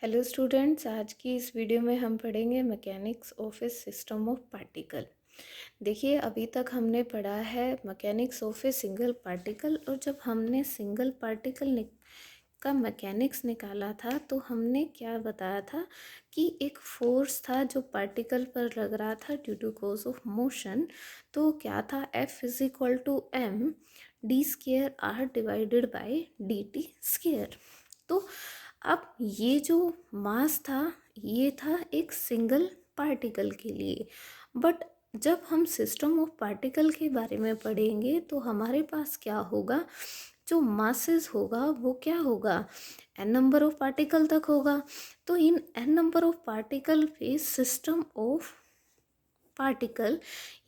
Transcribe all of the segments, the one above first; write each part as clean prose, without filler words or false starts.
Hello students, आज की इस वीडियो में हम पढ़ेंगे mechanics of A system of particle. देखिए, अभी तक हमने पढ़ा है mechanics of a single particle, और जब हमने सिंगल पार्टिकल का मैकेनिक्स निकाला था तो हमने क्या बताया था कि एक फोर्स था जो पार्टिकल पर लग रहा था due to cause of motion. तो क्या था, F is equal to M D square R divided by D T square. तो अब ये जो मास था ये था एक सिंगल पार्टिकल के लिए, बट जब हम सिस्टम ऑफ पार्टिकल के बारे में पढ़ेंगे तो हमारे पास क्या होगा, जो मासेस होगा वो क्या होगा, एन नंबर ऑफ पार्टिकल तक होगा। तो in an number of particle पे सिस्टम ऑफ पार्टिकल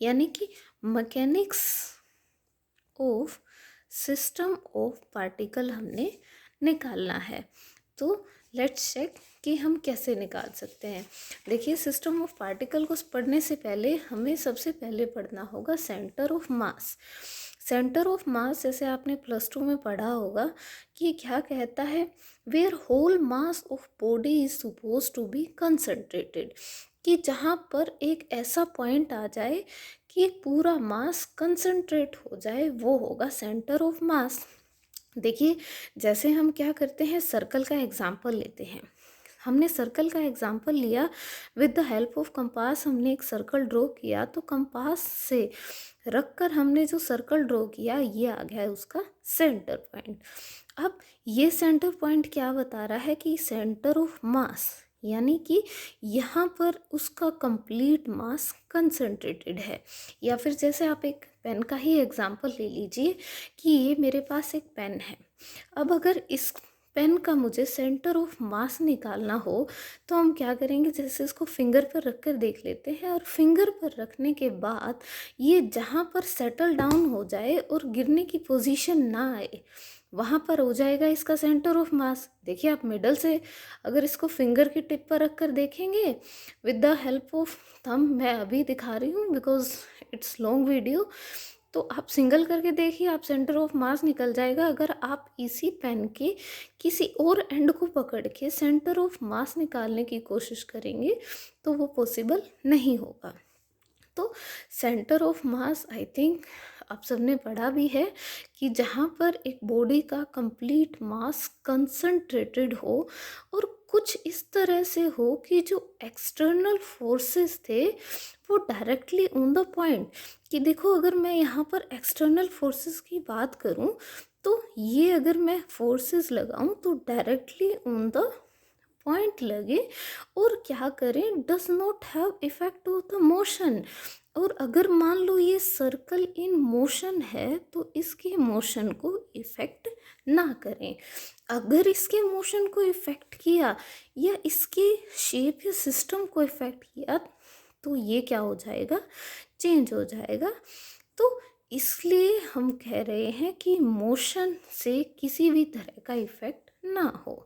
यानी कि mechanics of system of particle हमने निकालना है। तो लेट्स चेक कि हम कैसे निकाल सकते हैं। देखिए, सिस्टम ऑफ पार्टिकल को पढ़ने से पहले हमें सबसे पहले पढ़ना होगा centre of mass. Centre of मास जैसे आपने +2 में पढ़ा होगा कि क्या कहता है, where whole mass of body is suppose to be concentrated, कि जहाँ पर एक ऐसा पॉइंट आ जाए कि पूरा मास कंसंट्रेट हो जाए, वो होगा सेंटर ऑफ मास। देखिए, जैसे हम क्या करते हैं, सर्कल का एग्जाम्पल लेते हैं। हमने सर्कल का एग्जाम्पल लिया, with the help of compass हमने एक सर्कल ड्रॉ किया, तो कंपास से रख कर हमने जो सर्कल ड्रॉ किया ये आ गया है उसका सेंटर पॉइंट। अब ये सेंटर पॉइंट क्या बता रहा है कि सेंटर ऑफ मास, यानी कि यहाँ पर उसका कंप्लीट मास कंसंट्रेटेड है। या फिर जैसे आप एक पेन का ही एग्जांपल ले लीजिए कि ये मेरे पास एक पेन है। अब अगर इस पेन का मुझे सेंटर ऑफ मास निकालना हो तो हम क्या करेंगे, जैसे इसको फिंगर पर रख कर देख लेते हैं, और फिंगर पर रखने के बाद ये जहाँ पर सेटल डाउन हो जाए और गिरने की पोजीशन ना आए, वहाँ पर हो जाएगा इसका सेंटर ऑफ मास। देखिए, आप मिडल से अगर इसको फिंगर की टिप पर रख कर देखेंगे with the help of thumb, मैं अभी दिखा रही हूँ बिकॉज इट्स लॉन्ग वीडियो, तो आप सिंगल करके देखिए, आप सेंटर ऑफ मास निकल जाएगा। अगर आप इसी पेन के किसी और एंड को पकड़ के सेंटर ऑफ मास निकालने की कोशिश करेंगे तो वो पॉसिबल नहीं होगा। तो centre of mass I think आप सबने पढ़ा भी है कि जहाँ पर एक बॉडी का कंप्लीट मास कंसंट्रेटेड हो और कुछ इस तरह से हो कि जो एक्सटर्नल फोर्सेस थे वो डायरेक्टली ऑन द पॉइंट, कि देखो अगर मैं यहाँ पर एक्सटर्नल फोर्सेस की बात करूँ तो ये अगर मैं फोर्सेस लगाऊं तो डायरेक्टली ऑन द पॉइंट लगे और क्या करें, does not have effect of the motion. और अगर मान लो ये सर्कल इन मोशन है तो इसके मोशन को इफेक्ट ना करें। अगर इसके मोशन को इफेक्ट किया या इसके शेप या सिस्टम को इफेक्ट किया तो ये क्या हो जाएगा, चेंज हो जाएगा। तो इसलिए हम कह रहे हैं कि मोशन से किसी भी तरह का इफेक्ट ना हो।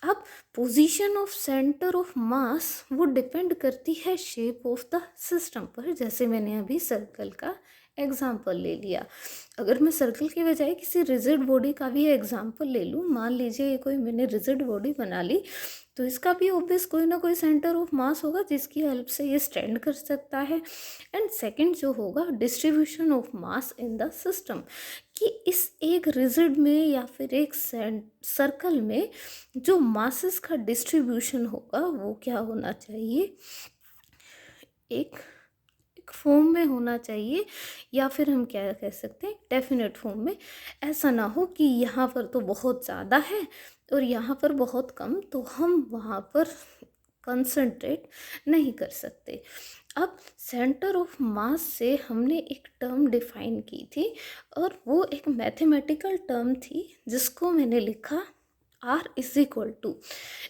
अब पोजीशन ऑफ सेंटर ऑफ मास वो डिपेंड करती है शेप ऑफ द सिस्टम पर। जैसे मैंने अभी सर्कल का एग्जाम्पल ले लिया, अगर मैं सर्कल के बजाय किसी रिजिड बॉडी का भी एग्जाम्पल ले लूँ, मान लीजिए ये कोई मैंने रिजिड बॉडी बना ली, तो इसका भी ऑब्वियस कोई ना कोई सेंटर ऑफ मास होगा जिसकी हेल्प से ये स्टैंड कर सकता है। एंड सेकंड जो होगा, distribution of mass in the system, कि इस एक रिजिड में या फिर एक सर्कल में जो मासेस का डिस्ट्रीब्यूशन होगा वो क्या होना चाहिए, एक फॉर्म में होना चाहिए, या फिर हम क्या कह सकते हैं, डेफिनेट फॉर्म में। ऐसा ना हो कि यहाँ पर तो बहुत ज़्यादा है और यहाँ पर बहुत कम, तो हम वहाँ पर कंसंट्रेट नहीं कर सकते। अब सेंटर ऑफ मास से हमने एक टर्म डिफाइन की थी और वो एक मैथमेटिकल टर्म थी जिसको मैंने लिखा R=2।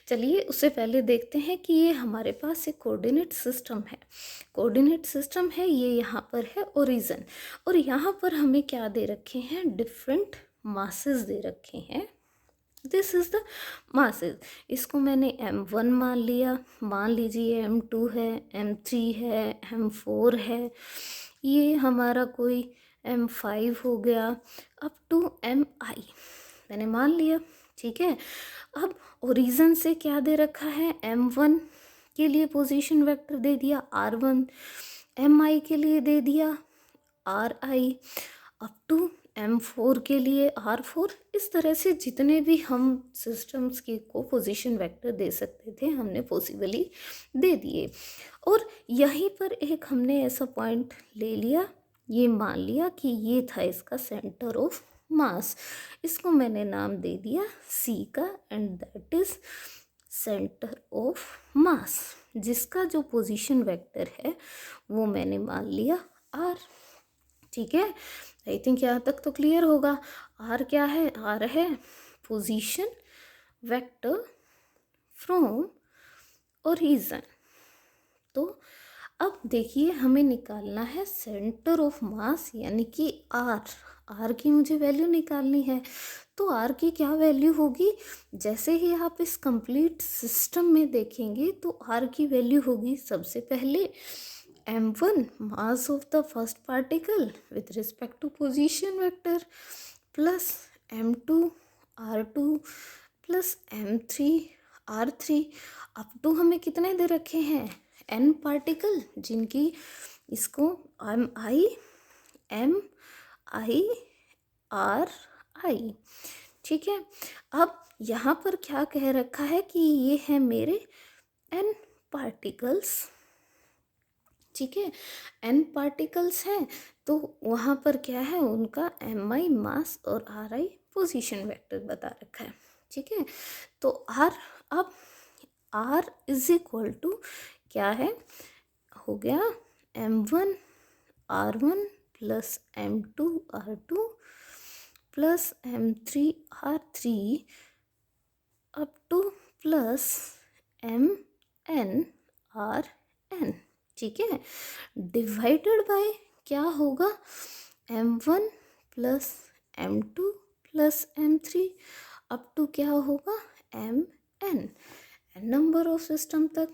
चलिए उससे पहले देखते हैं कि ये हमारे पास एक कोऑर्डिनेट सिस्टम है। कोऑर्डिनेट सिस्टम है, ये यहाँ पर है ओरिजिन, और यहाँ पर हमें क्या दे रखे हैं, डिफरेंट मासेस दे रखे हैं। This is the masses. इसको मैंने M1 मान लिया, मान लीजिए M2 है, M3 है, M4 है, ये हमारा कोई M5 हो गया, अप टू MI मैंने मान लिया। ठीक है। अब ओरिजिन से क्या दे रखा है, m1 के लिए पोजीशन वेक्टर दे दिया r1, mi के लिए दे दिया ri, अप टू m4 के लिए r4। इस तरह से जितने भी हम सिस्टम्स के को पोजीशन वेक्टर दे सकते थे हमने पॉसिबली दे दिए। और यहीं पर एक हमने ऐसा पॉइंट ले लिया, ये मान लिया कि ये था इसका सेंटर ऑफ मास, इसको मैंने नाम दे दिया C का, and that is centre of मास, जिसका जो पोजीशन वेक्टर है वो मैंने मान लिया R। ठीक है, आई थिंक यहाँ तक तो क्लियर होगा। R क्या है, R है पोजीशन वेक्टर फ्रॉम ओरिजिन। तो अब देखिए हमें निकालना है सेंटर ऑफ मास यानी कि R की मुझे वैल्यू निकालनी है। तो R की क्या वैल्यू होगी, जैसे ही आप इस कंप्लीट सिस्टम में देखेंगे तो R की वैल्यू होगी सबसे पहले m1 mass of the first particle with respect to position vector plus m2 r2 plus m3 r3 up to हमें कितने दे रखे हैं n पार्टिकल, जिनकी इसको m i r i। ठीक है, अब यहाँ पर क्या कह रखा है कि ये है मेरे n पार्टिकल्स। ठीक है, n पार्टिकल्स हैं तो वहाँ पर क्या है, उनका mi मास और ri पोजीशन वेक्टर बता रखा है। ठीक है, तो r, अब r इज इक्वल टू क्या है, हो गया m1 r1 plus m2 r2 plus m3 r3 up two plus mn rn। ठीक है, डिवाइडेड बाय क्या होगा, m1 plus m2 plus m3 up to क्या होगा mn, नंबर ऑफ सिस्टम तक।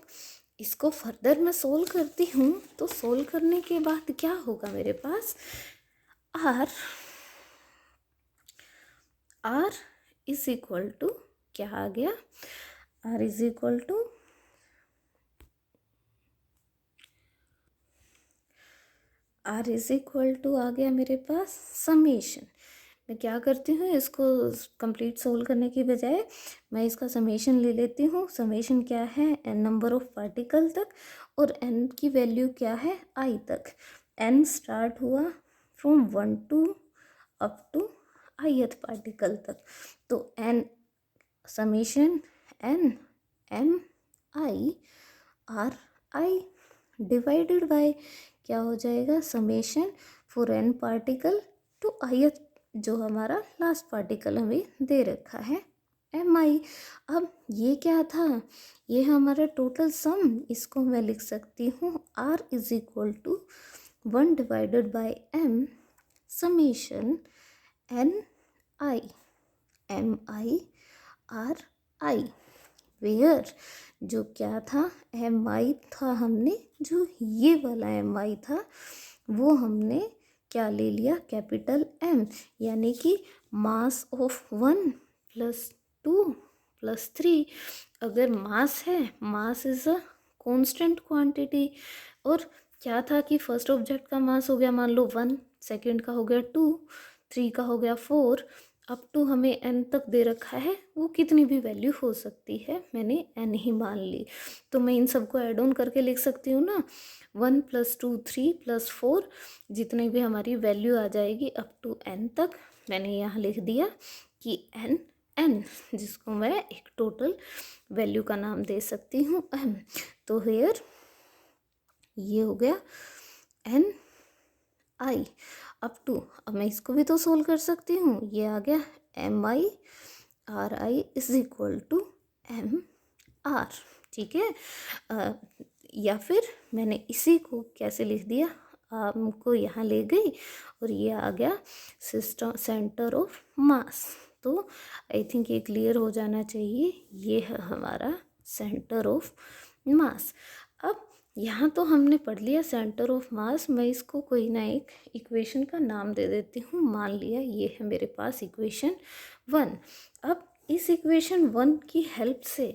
इसको फर्दर मैं सोल्व करती हूँ, तो सोल्व करने के बाद क्या होगा मेरे पास, r इज इक्वल टू क्या आ गया, r इज इक्वल टू आ गया मेरे पास समेशन। मैं क्या करती हूँ, इसको कंप्लीट सोल्व करने की बजाय मैं इसका समेशन ले लेती हूँ। समेशन क्या है, n नंबर ऑफ पार्टिकल तक, और n की वैल्यू क्या है i तक। n स्टार्ट हुआ from 1 to up to ith particle तक, तो n summation n m i r i divided by क्या हो जाएगा, summation for n particle to ith, जो हमारा लास्ट पार्टिकल हमें दे रखा है mi। अब ये क्या था, ये हमारा टोटल सम, इसको मैं लिख सकती हूँ r is equal to 1 divided by m summation n i m i r i, where जो क्या था mi था, हमने जो ये वाला mi था वो हमने क्या ले लिया, कैपिटल M, यानी कि मास ऑफ 1 प्लस 2 प्लस 3। अगर मास है, mass is a constant quantity, और क्या था कि फर्स्ट ऑब्जेक्ट का मास हो गया मान लो 1, सेकंड का हो गया 2, 3 का हो गया 4, अप टू हमें n तक दे रखा है, वो कितनी भी वैल्यू हो सकती है, मैंने n ही मान ली। तो मैं इन सबको ऐड ऑन करके लिख सकती हूँ ना, 1 प्लस 2 3 प्लस 4, जितनी भी हमारी वैल्यू आ जाएगी अप टू n तक, मैंने यहाँ लिख दिया कि n, जिसको मैं एक टोटल वैल्यू का नाम दे सकती हूँ m। तो हियर ये हो गया n i अप टू, अब मैं इसको भी तो सोल्व कर सकती हूँ, ये आ गया m i r i is equal to m r। ठीक है, या फिर मैंने इसी को कैसे लिख दिया, आपको यहाँ ले गई और ये आ गया सिस्टम सेंटर ऑफ मास। तो आई थिंक ये क्लियर हो जाना चाहिए, ये है हमारा सेंटर ऑफ मास। अब यहाँ तो हमने पढ़ लिया सेंटर ऑफ मास, मैं इसको कोई ना एक इक्वेशन का नाम दे देती हूँ। मान लिया ये है मेरे पास इक्वेशन 1। अब इस इक्वेशन 1 की हेल्प से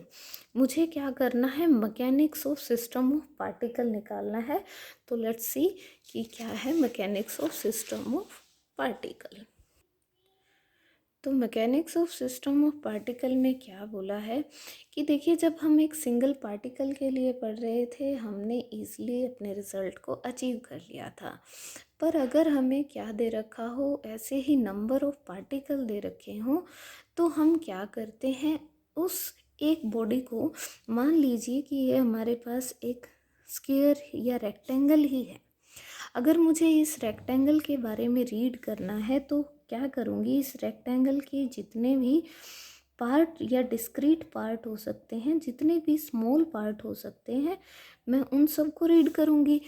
मुझे क्या करना है, mechanics of system of particle निकालना है। तो लेट्स सी कि क्या है mechanics of system of particle. तो mechanics of system of particle में क्या बोला है कि देखिए, जब हम एक सिंगल पार्टिकल के लिए पढ़ रहे थे हमने ईज़िली अपने रिज़ल्ट को अचीव कर लिया था। पर अगर हमें क्या दे रखा हो, ऐसे ही नंबर ऑफ पार्टिकल दे रखे हों, तो हम क्या करते हैं, उस एक बॉडी को, मान लीजिए कि ये हमारे पास एक स्क्वायर या रेक्टेंगल ही है। अगर मुझे इस रेक्टेंगल के बारे में रीड करना है तो क्या करूँगी, इस रेक्टेंगल के जितने भी पार्ट या डिस्क्रीट पार्ट हो सकते हैं, जितने भी स्मॉल पार्ट हो सकते हैं, मैं उन सब को रीड करूँगी।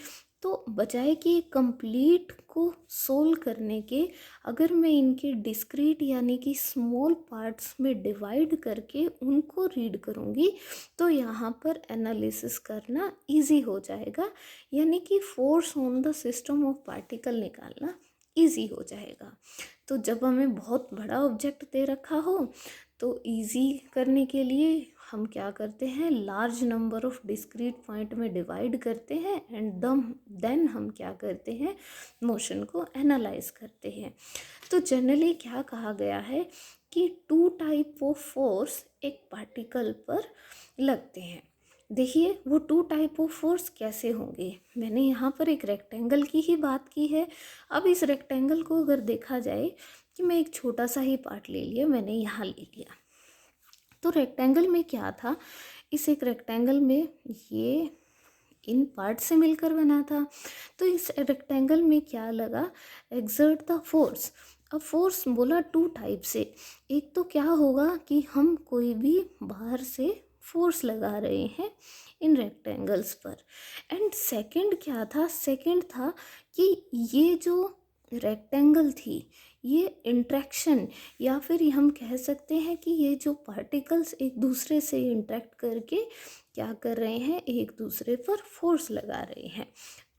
तो बजाय कि कंप्लीट को सोल्व करने के, अगर मैं इनके डिस्क्रीट यानी कि स्मॉल पार्ट्स में डिवाइड करके उनको रीड करूँगी, तो यहाँ पर एनालिसिस करना इजी हो जाएगा, यानी कि force on the system of particle निकालना इजी हो जाएगा। तो जब हमें बहुत बड़ा ऑब्जेक्ट दे रखा हो तो इजी करने के लिए हम क्या करते हैं, large number of discrete point में डिवाइड करते हैं एंड देन हम क्या करते हैं, मोशन को एनालाइज करते हैं। तो जनरली क्या कहा गया है कि 2 टाइप ऑफ फोर्स एक पार्टिकल पर लगते हैं। देखिए वो 2 टाइप ऑफ फोर्स कैसे होंगे, मैंने यहाँ पर एक रेक्टेंगल की ही बात की है। अब इस रेक्टेंगल को अगर देखा जाए कि मैं एक छोटा सा ही पार्ट ले लिया, मैंने यहाँ ले लिया, तो रेक्टेंगल में क्या था, इस एक रेक्टेंगल में ये इन पार्ट से मिलकर बना था। तो इस रेक्टेंगल में क्या लगा, एक्सर्ट द फोर्स। अब फोर्स बोला 2 टाइप से, एक तो क्या होगा कि हम कोई भी बाहर से फोर्स लगा रहे हैं इन रेक्टेंगल्स पर, एंड सेकंड क्या था, सेकंड था कि ये जो रेक्टेंगल थी ये इंट्रैक्शन, या फिर हम कह सकते हैं कि ये जो पार्टिकल्स एक दूसरे से इंटरेक्ट करके क्या कर रहे हैं, एक दूसरे पर फोर्स लगा रहे हैं।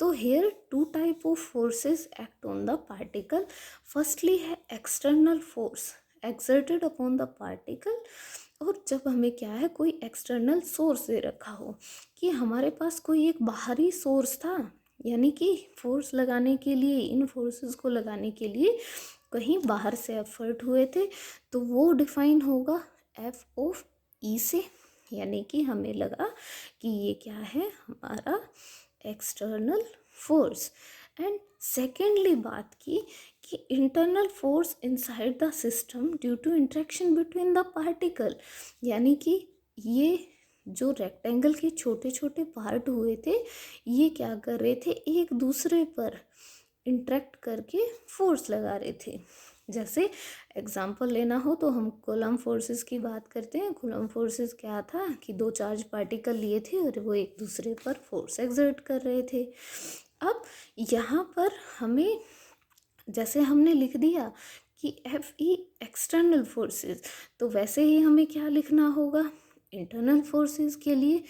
तो here 2 type of forces act on the particle. Firstly है external force exerted upon the particle, और जब हमें क्या है, कोई एक्सटर्नल सोर्स दे रखा हो, कि हमारे पास कोई एक बाहरी सोर्स था, यानी कि फोर्स लगाने के लिए, इन फोर्सेस को लगाने के लिए कहीं बाहर से एफर्ट हुए थे, तो वो डिफाइन होगा एफ ऑफ ई से, यानी कि हमें लगा कि ये क्या है, हमारा एक्सटर्नल फोर्स। एंड सेकेंडली बात की कि internal force inside the system due to interaction between the particle, यानी कि ये जो रेक्टेंगल के छोटे छोटे पार्ट हुए थे, ये क्या कर रहे थे, एक दूसरे पर इंटरेक्ट करके फोर्स लगा रहे थे। जैसे एग्जाम्पल लेना हो तो हम कूलम्ब फोर्सेस की बात करते हैं। कूलम्ब फोर्सेस क्या था कि 2 चार्ज पार्टिकल लिए थे और वो एक दूसरे पर फोर्स एक्सर्ट कर रहे थे। अब यहाँ पर हमें, जैसे हमने लिख दिया कि एफ ई एक्सटर्नल फोर्सेस, तो वैसे ही हमें क्या लिखना होगा, इंटरनल फोर्सेस के लिए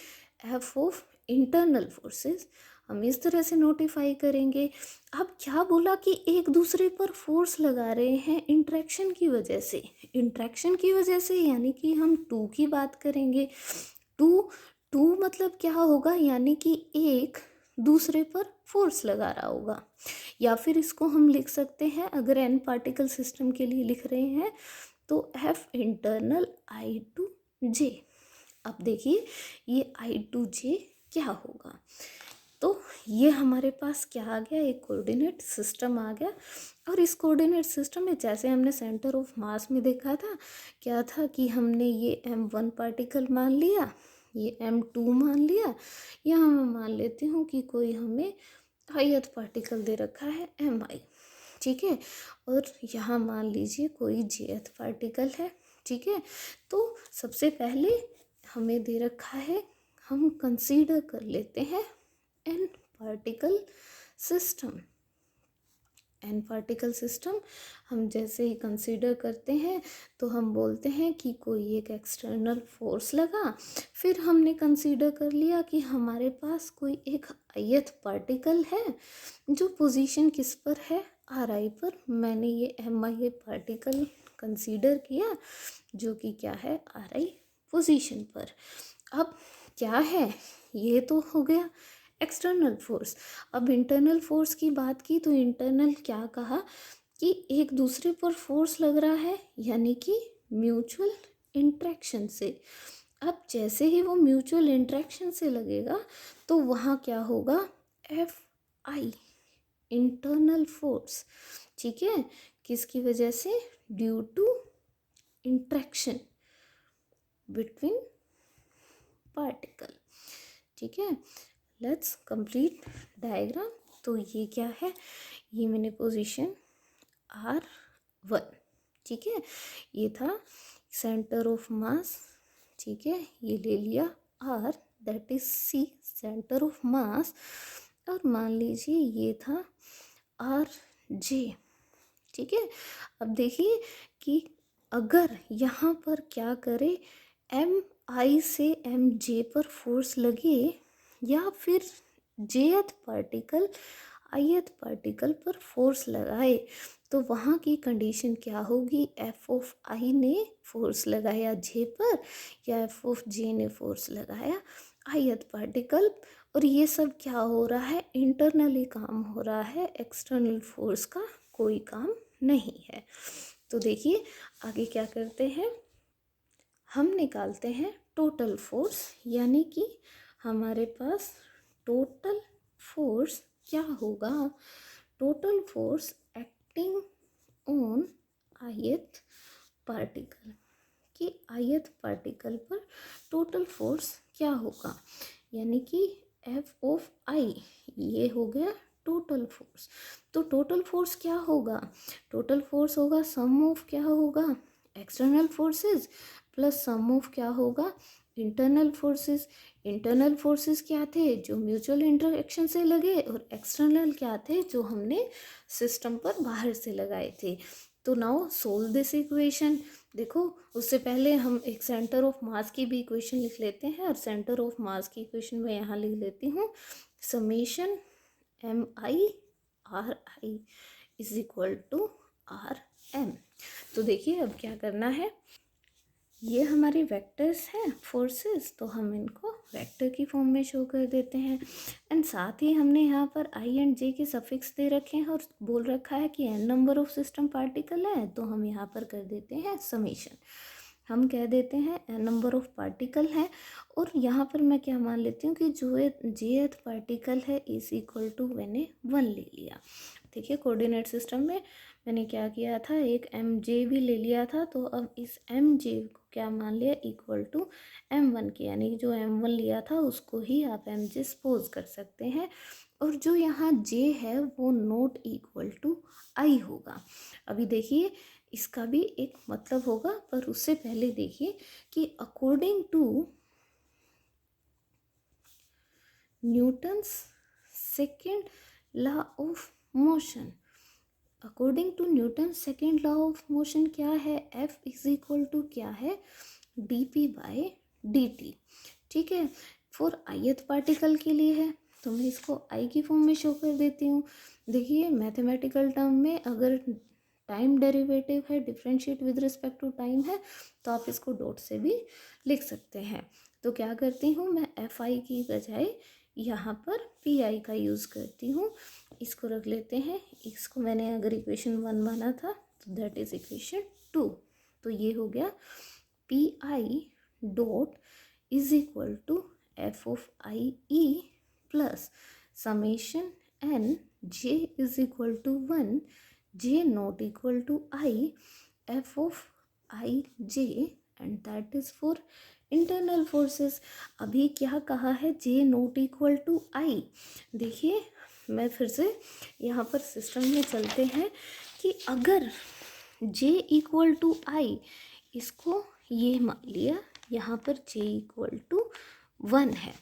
एफ ऑफ इंटरनल फोर्सेस हम इस तरह से नोटिफाई करेंगे। अब क्या बोला कि एक दूसरे पर फोर्स लगा रहे हैं इंट्रैक्शन की वजह से, इंट्रैक्शन की वजह से, यानी कि हम 2 की बात करेंगे। 2 मतलब क्या होगा, यानी कि एक दूसरे पर फोर्स लगा रहा होगा, या फिर इसको हम लिख सकते हैं, अगर एन पार्टिकल सिस्टम के लिए लिख रहे हैं तो एफ इंटरनल आई टू जे। अब देखिए ये आई टू जे क्या होगा, तो ये हमारे पास क्या आ गया, एक कोऑर्डिनेट सिस्टम आ गया। और इस कोऑर्डिनेट सिस्टम में जैसे हमने सेंटर ऑफ मास में देखा था, क्या था कि हमने ये m1 पार्टिकल मान लिया, ये m2 मान लिया, यहाँ मैं मान लेती हूँ कि कोई हमें ith पार्टिकल दे रखा है mi, ठीक है, और यहाँ मान लीजिए कोई jth पार्टिकल है, ठीक है। तो सबसे पहले हमें दे रखा है, हम कंसीडर कर लेते हैं N particle system. N particle system हम जैसे ही कंसीडर करते हैं तो हम बोलते हैं कि कोई एक एक्सटर्नल फोर्स लगा, फिर हमने कंसीडर कर लिया कि हमारे पास कोई एक ith पार्टिकल है जो पोजीशन किस पर है, आर आई पर। मैंने ये एम आई पार्टिकल कंसीडर किया, जो कि क्या है RI पोजीशन पर। अब क्या है, ये तो हो गया एक्सटर्नल फोर्स। अब इंटरनल फोर्स की बात की तो इंटरनल क्या कहा कि एक दूसरे पर फोर्स लग रहा है, यानी कि म्यूचुअल इंट्रैक्शन से। अब जैसे ही वो म्यूचुअल इंट्रैक्शन से लगेगा तो वहाँ क्या होगा, FI इंटरनल फोर्स, ठीक है, किसकी वजह से, due to interaction between particle, ठीक है। Let's complete diagram. तो ये क्या है, ये मैंने पोजीशन R1, ठीक है, ये था सेंटर ऑफ मास, ठीक है, ये ले लिया R, that is C centre of मास, और मान लीजिए ये था RJ, ठीक है। अब देखिए कि अगर यहाँ पर क्या करे, MI से MJ पर फोर्स लगे या फिर Jth पार्टिकल ith पार्टिकल पर फोर्स लगाए, तो वहाँ की कंडीशन क्या होगी, F ऑफ I ने फोर्स लगाया J पर या F ऑफ J ने फोर्स लगाया ith पार्टिकल, और ये सब क्या हो रहा है, इंटरनली काम हो रहा है, एक्सटर्नल फोर्स का कोई काम नहीं है। तो देखिए आगे क्या करते हैं, हम निकालते हैं टोटल फोर्स, यानी कि हमारे पास टोटल फोर्स क्या होगा, total force acting on ith particle, कि ith पार्टिकल पर टोटल फोर्स क्या होगा, यानी कि F ऑफ I, ये हो गया टोटल फोर्स। तो टोटल फोर्स क्या होगा, टोटल फोर्स होगा सम ऑफ क्या होगा, external forces plus sum of क्या होगा, इंटरनल फोर्सेस। इंटरनल फोर्सेस क्या थे, जो म्यूचुअल इंटरेक्शन से लगे, और एक्सटर्नल क्या थे, जो हमने सिस्टम पर बाहर से लगाए थे। तो नाउ सोल्व दिस इक्वेशन। देखो उससे पहले हम एक सेंटर ऑफ मास की भी इक्वेशन लिख लेते हैं, और सेंटर ऑफ मास की इक्वेशन मैं यहाँ लिख लेती हूँ, summation MI/RI is equal to RM। तो देखिए अब क्या करना है, ये हमारे वेक्टर्स हैं फोर्सेस, तो हम इनको वेक्टर की फॉर्म में शो कर देते हैं। एंड साथ ही हमने यहाँ पर I एंड J के सफिक्स दे रखे हैं, और बोल रखा है कि n number of system particle है, तो हम यहाँ पर कर देते हैं समेशन, हम कह देते हैं n नंबर ऑफ पार्टिकल है। और यहाँ पर मैं क्या मान लेती हूँ कि जो jth पार्टिकल है इज इक्वल टू मैंने 1 ले लिया, ठीक है। कोऑर्डिनेट सिस्टम में मैंने क्या किया था, एक MJ भी ले लिया था, तो अब इस MJ को क्या मान लिया, इक्वल टू M1 के, यानी कि जो M1 लिया था उसको ही आप MJ सपोज कर सकते हैं। और जो यहाँ J है वो नॉट इक्वल टू I होगा। अभी देखिए इसका भी एक मतलब होगा, पर उससे पहले देखिए कि according to Newton's second law of motion, according to Newton second law of motion क्या है, F इज इक्वल टू क्या है, dp/dt, ठीक है। फॉर ith पार्टिकल के लिए है, तो मैं इसको I की फॉर्म में शो कर देती हूँ। देखिए मैथमेटिकल टर्म में अगर टाइम डेरिवेटिव है, differentiate with respect to time है, तो आप इसको डॉट से भी लिख सकते हैं। तो क्या करती हूँ मैं, FI की बजाय यहाँ पर PI का यूज़ करती हूँ, इसको रख लेते हैं। इसको मैंने अगर इक्वेशन 1 माना था तो दैट इज इक्वेशन 2, तो ये हो गया PI dot is equal to F of IE plus summation N J is equal to 1, J not equal to I, F of IJ, and that is for internal forces. अभी क्या कहा है, J not equal to I। देखिए मैं फिर से यहाँ पर सिस्टम में चलते हैं कि अगर J इक्वल टू I, इसको ये मान लिया यहाँ पर J इक्वल टू 1 है,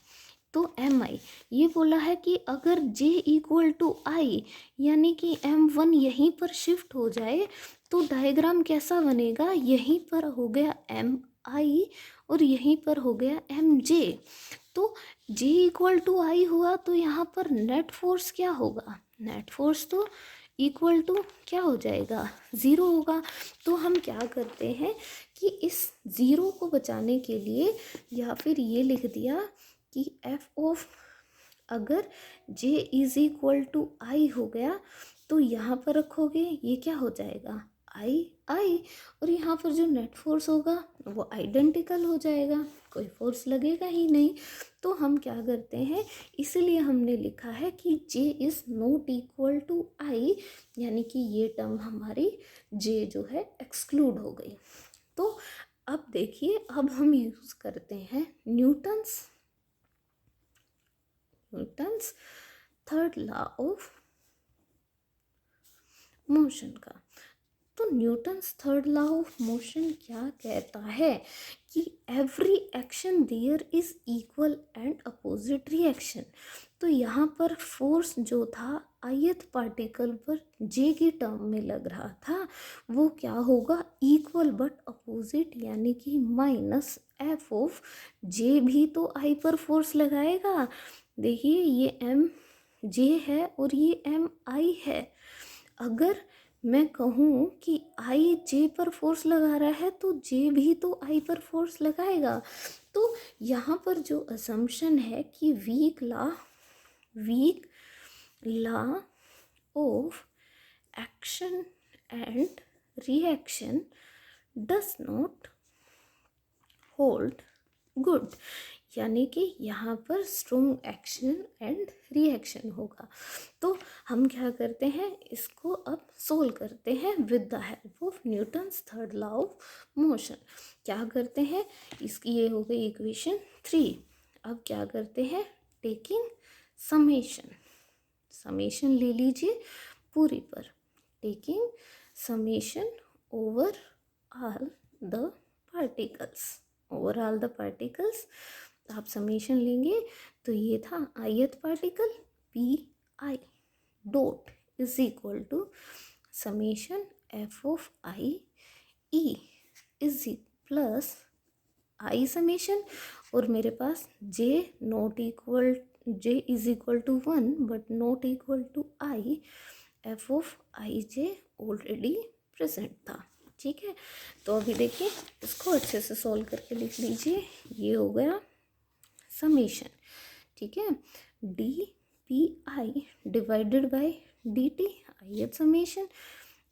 तो MI ये बोला है कि अगर J इक्वल टू I यानी कि M1 यहीं पर शिफ्ट हो जाए तो डायग्राम कैसा बनेगा, यहीं पर हो गया MI और यहीं पर हो गया MJ। तो J इक्वल टू I हुआ तो यहाँ पर नेट फोर्स क्या होगा, नेट फोर्स तो इक्वल टू क्या हो जाएगा, ज़ीरो होगा। तो हम क्या करते हैं कि इस ज़ीरो को बचाने के लिए या फिर ये लिख दिया कि एफ ऑफ, अगर j इज इक्वल टू आई हो गया तो यहाँ पर रखोगे ये क्या हो जाएगा, आई, और यहाँ पर जो नेट फोर्स होगा वो आइडेंटिकल हो जाएगा, कोई फोर्स लगेगा ही नहीं। तो हम क्या करते हैं, इसलिए हमने लिखा है कि j is not equal to i, यानी कि ये टर्म हमारी j जो है एक्सक्लूड हो गई। तो अब देखिए, अब हम यूज़ करते हैं Newton's third law of motion का। तो Newton's third law of motion क्या कहता है कि every action there is equal and opposite reaction. तो यहाँ पर फोर्स जो था ith पार्टिकल पर j की टर्म में लग रहा था वो क्या होगा, इक्वल बट अपोजिट, यानी कि माइनस एफ ऑफ j भी तो i पर फोर्स लगाएगा। देखिए ये m j है और ये m i है। अगर मैं कहूँ कि आई जे पर फोर्स लगा रहा है तो जे भी तो आई पर फोर्स लगाएगा। तो यहाँ पर जो असम्पशन है कि weak law of action and reaction does not hold good, यानी कि यहाँ पर स्ट्रॉन्ग एक्शन एंड रिएक्शन होगा। तो हम क्या करते हैं, इसको अब सोल्व करते हैं with the help of Newton's third law of motion. क्या करते हैं, इसकी ये हो गई इक्वेशन 3। अब क्या करते हैं, टेकिंग समेशन ले लीजिए पूरी पर, taking summation over all the particles, आप समेशन लेंगे तो ये था ith particle P I dot is equal to summation F of I E is plus I summation, और मेरे पास j is equal to 1 but not equal to I, F of I J already present था। ठीक है, तो अभी देखिए इसको अच्छे से सॉल्व करके लिख लीजिए। ये हो गया समेशन, ठीक है, d p i divided by D t ith summation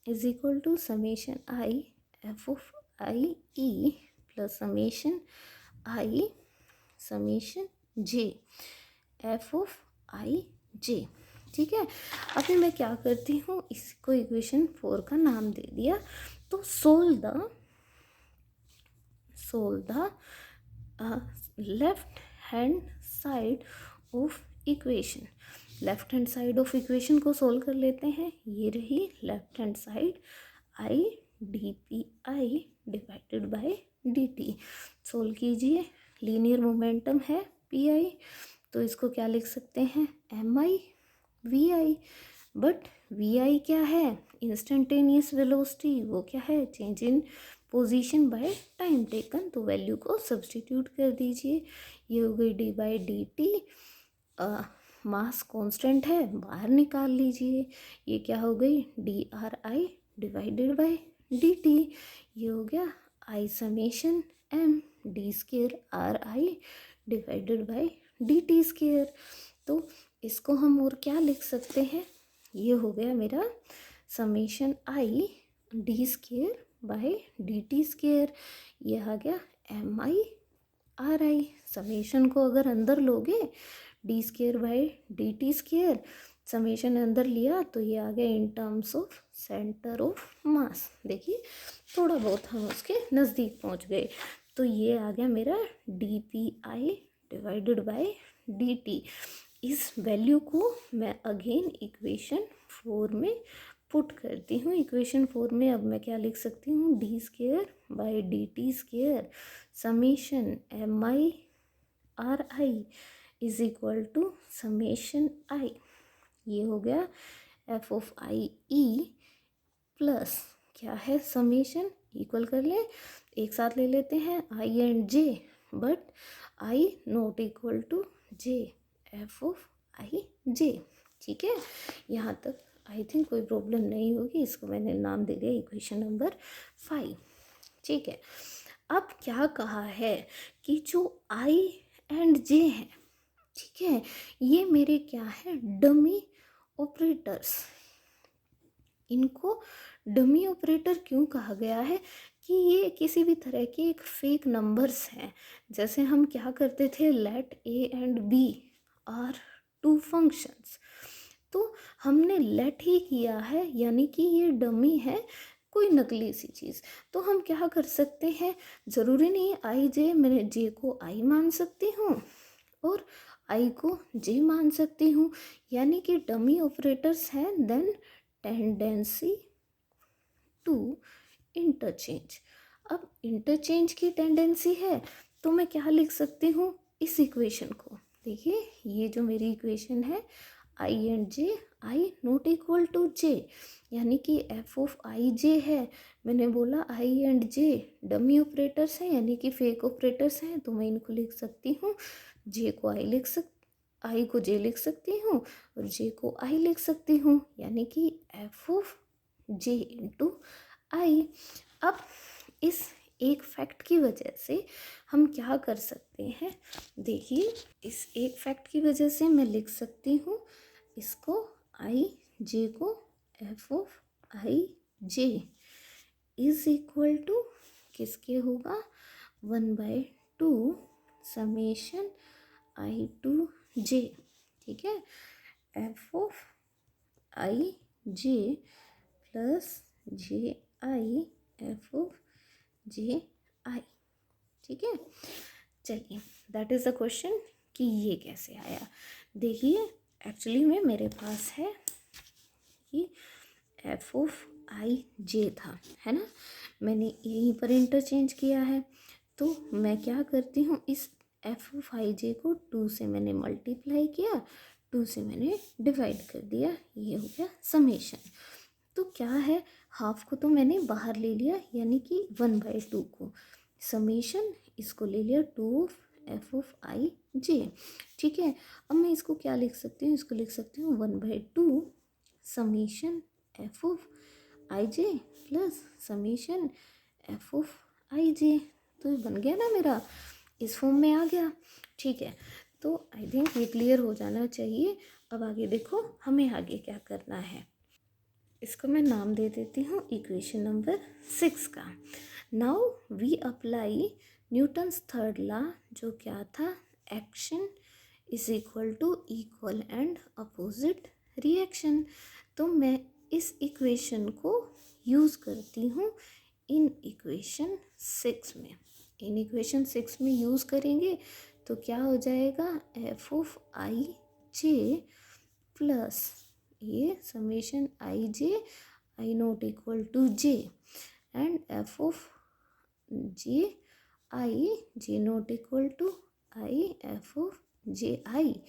is equal to summation i F of I e plus summation i summation j f of I j. ठीक है, अभी मैं क्या करती हूँ, इसको इक्वेशन 4 का नाम दे दिया। तो solve the left hand side of equation. Left hand side of equation को सोल्व कर लेते हैं। ये रही left hand side, i d p i divided by D t. Solve कीजिए, लीनियर मोमेंटम है पी आई, तो इसको क्या लिख सकते हैं, m i v i. But v i क्या है, इंस्टेंटेनियस वेलोसिटी, वो क्या है, change in position by time taken. तो वैल्यू को सब्स्टिट्यूट कर दीजिए, ये हो गई D by D T. Mass constant है, बाहर निकाल लीजिए, ये क्या हो गई, D R I divided by D T. ये हो गया I summation M D square R I divided by D T square. तो इसको हम और क्या लिख सकते हैं, ये हो गया मेरा summation I D square by D T square. ये आ गया M I R I. Summation को अगर अंदर लोगे, D square by D T square, summation अंदर लिया तो ये आ गया in terms of centre of mass. देखिए थोड़ा बहुत हम उसके नज़दीक पहुंच गए। तो ये आ गया मेरा D p i divided by D T. इस वैल्यू को मैं अगेन इक्वेशन 4 में पुट करती हूँ। इक्वेशन 4 में अब मैं क्या लिख सकती हूँ, d square by D T square summation m I R i is equal to summation i, ये हो गया f of I e plus क्या है समेशन, इक्वल कर ले, एक साथ ले लेते हैं i and j, but i not equal to j, f of I j. ठीक है, यहाँ तक आई थिंक कोई प्रॉब्लम नहीं होगी। इसको मैंने नाम दे दिया इक्वेशन नंबर 5। ठीक है, अब क्या कहा है कि जो आई एंड जे हैं, ठीक है, ये मेरे क्या है, डमी ऑपरेटर्स। इनको डमी ऑपरेटर क्यों कहा गया है कि ये किसी भी तरह के एक फेक नंबर्स हैं। जैसे हम क्या करते थे, let A and B are two functions, तो हमने लेट ही किया है, यानी कि ये डमी है, कोई नकली सी चीज़। तो हम क्या कर सकते हैं, ज़रूरी नहीं आई जे, मैंने जे को आई मान सकती हूँ और आई को जे मान सकती हूँ, यानी कि डमी ऑपरेटर्स हैं। Then tendency to interchange. अब इंटरचेंज की टेंडेंसी है, तो मैं क्या लिख सकती हूँ इस इक्वेशन को। देखिए, ये जो मेरी इक्वेशन है, i and j, i not equal to j, यानी कि एफ ऑफ आई जे है। मैंने बोला i and j dummy operators हैं, यानी कि फेक ऑपरेटर्स हैं, तो मैं इनको लिख सकती हूँ, जे को आई को जे लिख सकती हूँ और जे को आई लिख सकती हूँ, यानी कि एफ ऑफ जे इंटू आई। अब इस एक फैक्ट की वजह से हम क्या कर सकते हैं, देखिए, इस एक फैक्ट की वजह से मैं लिख सकती हूँ इसको, आई जे को f of I J is equal to किसके होगा, 1/2 समेशन आई टू जे। ठीक है, f of I j plus j i F of j i. ठीक है, चलिए, दैट इज़ द क्वेश्चन कि ये कैसे आया। देखिए, एक्चुअली में मेरे पास है कि एफ ऑफ आई जे था, है ना, मैंने यहीं पर इंटरचेंज किया है। तो मैं क्या करती हूँ, इस एफ ऑफ आई जे को 2 से मैंने मल्टीप्लाई किया, 2 से मैंने डिवाइड कर दिया, ये हो गया समेशन। तो क्या है, हाफ को तो मैंने बाहर ले लिया, यानी कि 1/2 को, समेशन इसको ले लिया 2 of F of I j. ठीक है, अब मैं इसको क्या लिख सकती हूँ, इसको लिख सकती हूँ 1/2 summation F of I j plus summation F of I j. तो ये बन गया ना मेरा, इस फॉर्म में आ गया। ठीक है, तो आई थिंक ये क्लियर हो जाना चाहिए। अब आगे देखो, हमें आगे क्या करना है। इसको मैं नाम दे देती हूँ इक्वेशन नंबर 6 का। Now we apply Newton's third law, जो क्या था, action is equal to equal and opposite reaction. तो मैं इस इक्वेशन को यूज़ करती हूँ इन इक्वेशन 6 में। इन इक्वेशन 6 में यूज़ करेंगे तो क्या हो जाएगा, f of I j plus ये summation i j i not equal to j and f of j not equal to I F of j i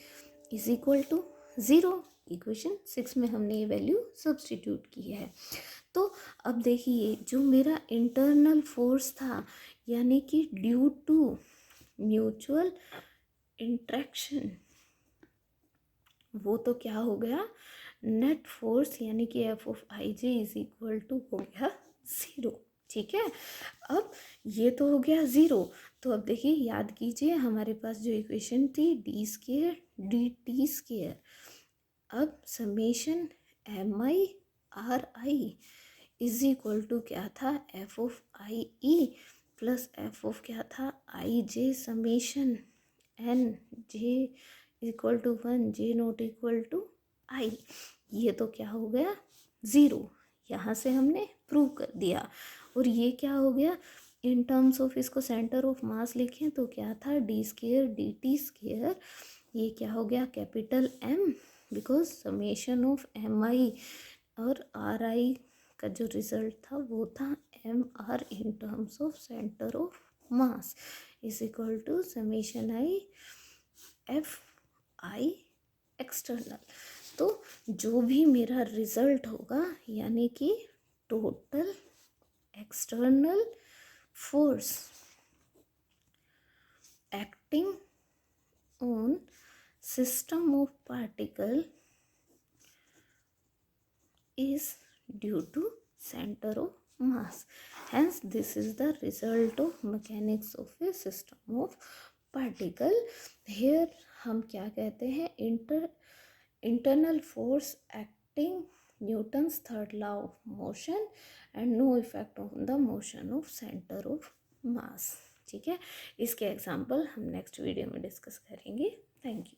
is equal to 0। Equation 6 में हमने ये वैल्यू सब्सटीट्यूट की है। तो अब देखिए, जो मेरा इंटरनल फोर्स था, यानी कि ड्यू टू म्यूचुअल इंट्रैक्शन, वो तो क्या हो गया, नेट फोर्स, यानी कि F of I J is equal to हो गया 0। ठीक है, अब ये तो हो गया 0। तो अब देखिए, याद कीजिए, हमारे पास जो इक्वेशन थी d square d T square, अब summation m I R i is equal to क्या था, f of I e plus f of क्या था, i j summation n j equal to 1 j not equal to i. ये तो क्या हो गया, 0। यहाँ से हमने प्रूव कर दिया। और ये क्या हो गया, इन टर्म्स ऑफ इसको सेंटर ऑफ मास लिखें तो क्या था, d square d T square, ये क्या हो गया, capital m, because summation of m i और आर आई का जो रिजल्ट था वो था m r in terms of centre of mass is equal to summation i f i external. तो जो भी मेरा रिजल्ट होगा, यानी कि total external force acting on system of particle is due to center of mass. Hence this is the result of mechanics of a system of particle. Here हम क्या कहते हैं, internal force acting Newton's third law of motion and no effect on the motion of centre of mass. ठीक है, इसके example हम next video में discuss करेंगे. Thank you.